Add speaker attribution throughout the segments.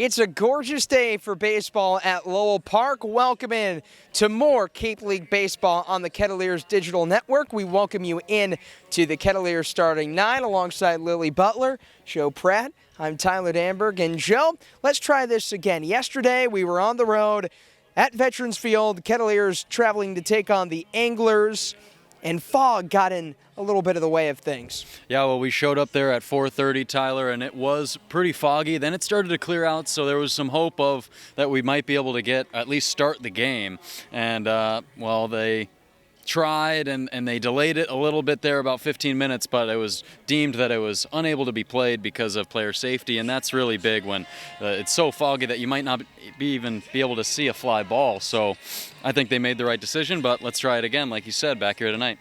Speaker 1: It's a gorgeous day for baseball at Lowell Park. Welcome in to more Cape League baseball on the Kettleers Digital Network. We welcome you in to the Kettleers Starting 9 alongside Lily Butler, Joe Pratt. I'm Tyler Danberg. And Joe, let's try this again. Yesterday we were on the road at Veterans Field, Kettleers traveling to take on the Anglers, and fog got in a little bit of the way of things.
Speaker 2: Yeah, well, we showed up there at 4:30, Tyler, and it was pretty foggy. Then it started to clear out, so there was some hope of that we might be able to at least start the game. And, well, they tried and they delayed it a little bit there, about 15 minutes, but it was deemed that it was unable to be played because of player safety, and that's really big when it's so foggy that you might not even be able to see a fly ball. So I think they made the right decision, but let's try it again, like you said, back here tonight.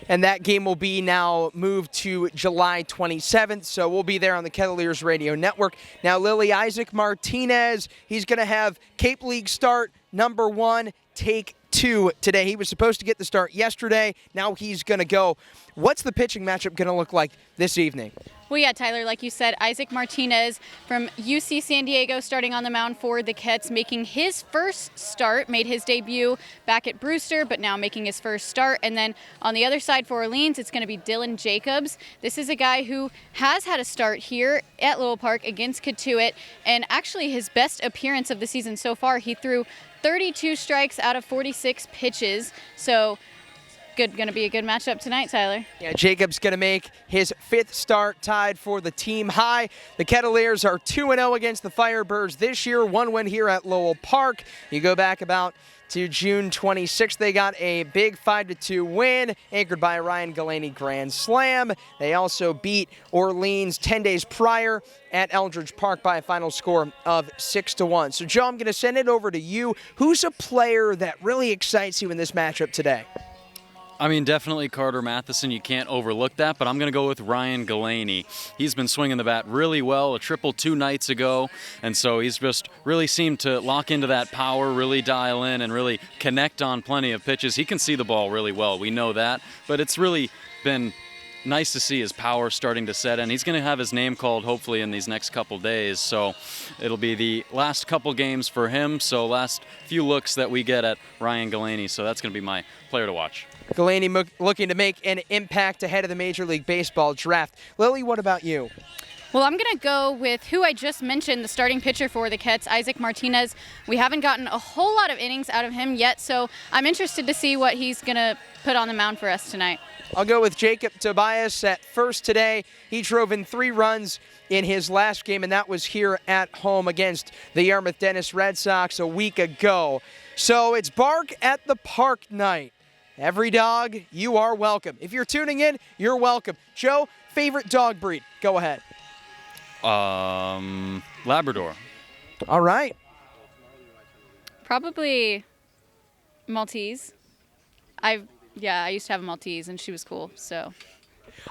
Speaker 1: And that game will be now moved to July 27th, so we'll be there on the Kettleers Radio Network. Now, Lily, Isaac Martinez, he's going to have Cape League start number 1, take 2 today. He was supposed to get the start yesterday. Now he's going to go. What's the pitching matchup going to look like this evening?
Speaker 3: Well, yeah, Tyler, like you said, Isaac Martinez from UC San Diego starting on the mound for the Kets, making his first start, made his debut back at Brewster, but now making his first start. And then on the other side for Orleans, it's going to be Dylan Jacobs. This is a guy who has had a start here at Lowell Park against Kettleers, and actually his best appearance of the season so far. He threw 32 strikes out of 46 pitches, so going to be a good matchup tonight, Tyler.
Speaker 1: Yeah, Jacobs going to make his 5th start, tied for the team high. The Kettleers are 2-0 against the Firebirds this year, 1 win here at Lowell Park. You go back about to June 26th, they got a big 5-2 win, anchored by a Ryan Galaney grand slam. They also beat Orleans 10 days prior at Eldridge Park by a final score of 6-1. So, Joe, I'm going to send it over to you. Who's a player that really excites you in this matchup today?
Speaker 2: I mean, definitely Carter Matheson. You can't overlook that, but I'm going to go with Ryan Galaney. He's been swinging the bat really well, a triple 2 nights ago, and so he's just really seemed to lock into that power, really dial in, and really connect on plenty of pitches. He can see the ball really well, we know that, but it's really been nice to see his power starting to set in. He's going to have his name called hopefully in these next couple days, so it'll be the last couple games for him, so last few looks that we get at Ryan Galaney, so that's going to be my player to watch.
Speaker 1: Galaney looking to make an impact ahead of the Major League Baseball draft. Lily, what about you?
Speaker 3: Well, I'm going to go with who I just mentioned, the starting pitcher for the Kets, Isaac Martinez. We haven't gotten a whole lot of innings out of him yet, so I'm interested to see what he's going to put on the mound for us tonight.
Speaker 1: I'll go with Jacob Tobias at first today. He drove in 3 runs in his last game, and that was here at home against the Yarmouth Dennis Red Sox a week ago. So it's Bark at the Park night. Every dog, you are welcome. If you're tuning in, you're welcome. Joe, favorite dog breed? Go ahead.
Speaker 2: Labrador.
Speaker 1: All right.
Speaker 3: Probably Maltese. I used to have a Maltese, and she was cool, so.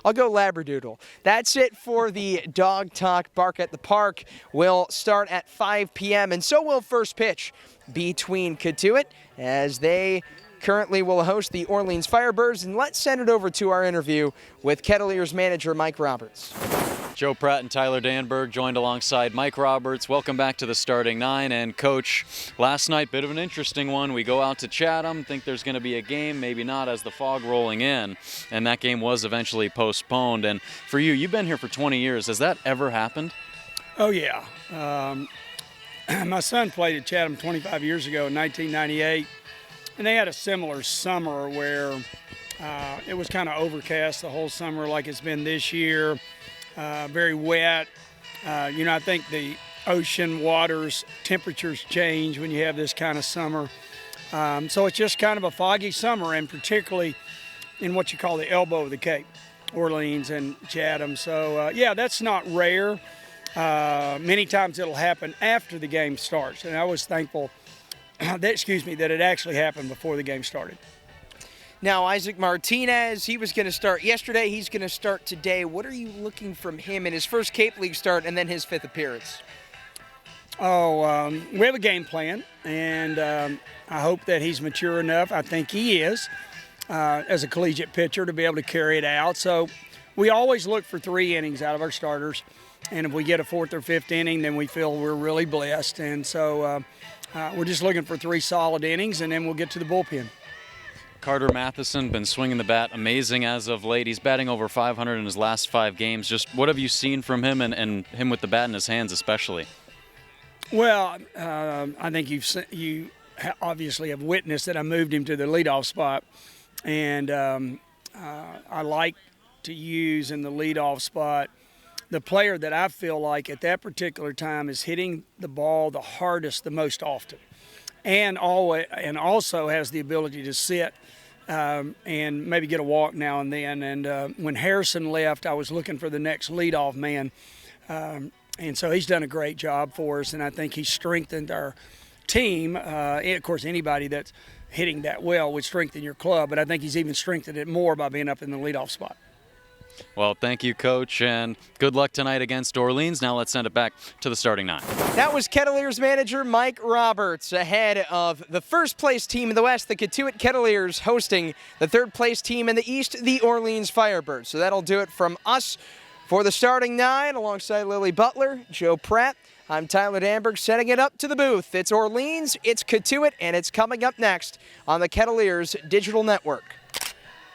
Speaker 1: I'll go Labradoodle. That's it for the Dog Talk Bark at the Park. We'll start at 5 p.m., and so will first pitch between Kettleers as they currently will host the Orleans Firebirds. And let's send it over to our interview with Kettleers manager Mike Roberts.
Speaker 2: Joe Pratt and Tyler Danberg joined alongside Mike Roberts. Welcome back to the Starting 9. And Coach, last night, bit of an interesting one. We go out to Chatham, think there's going to be a game, maybe not, as the fog rolling in. And that game was eventually postponed. And for you, you've been here for 20 years. Has that ever happened?
Speaker 4: Oh, yeah. My son played at Chatham 25 years ago in 1998. And they had a similar summer where it was kind of overcast the whole summer like it's been this year. Very wet. I think the ocean waters temperatures change when you have this kind of summer. So it's just kind of a foggy summer, and particularly in what you call the elbow of the Cape, Orleans and Chatham. So, yeah, that's not rare. Many times it'll happen after the game starts, and I was thankful that it actually happened before the game started.
Speaker 1: Now, Isaac Martinez, he was going to start yesterday. He's going to start today. What are you looking from him in his first Cape League start and then his 5th appearance?
Speaker 4: We have a game plan, and I hope that he's mature enough. I think he is, as a collegiate pitcher, to be able to carry it out. So we always look for 3 innings out of our starters. And if we get a 4th or 5th inning, then we feel we're really blessed. And so we're just looking for 3 solid innings, and then we'll get to the bullpen.
Speaker 2: Carter Matheson been swinging the bat amazing as of late. He's batting over 500 in his last 5 games. Just what have you seen from him and him with the bat in his hands especially?
Speaker 4: Well, I think you obviously have witnessed that I moved him to the leadoff spot, and I like to use in the leadoff spot the player that I feel like at that particular time is hitting the ball the hardest the most often, and also has the ability to sit and maybe get a walk now and then. And when Harrison left, I was looking for the next leadoff man, and so he's done a great job for us, and I think he's strengthened our team. And of course, anybody that's hitting that well would strengthen your club, but I think he's even strengthened it more by being up in the leadoff spot.
Speaker 2: Well, thank you, Coach, and good luck tonight against Orleans. Now let's send it back to the starting 9.
Speaker 1: That was Kettleers manager Mike Roberts ahead of the first-place team in the West, the Cotuit Kettleers, hosting the third-place team in the East, the Orleans Firebirds. So that'll do it from us for the starting 9, alongside Lily Butler, Joe Pratt. I'm Tyler Danberg, setting it up to the booth. It's Orleans, it's Cotuit, and it's coming up next on the Kettleers Digital Network.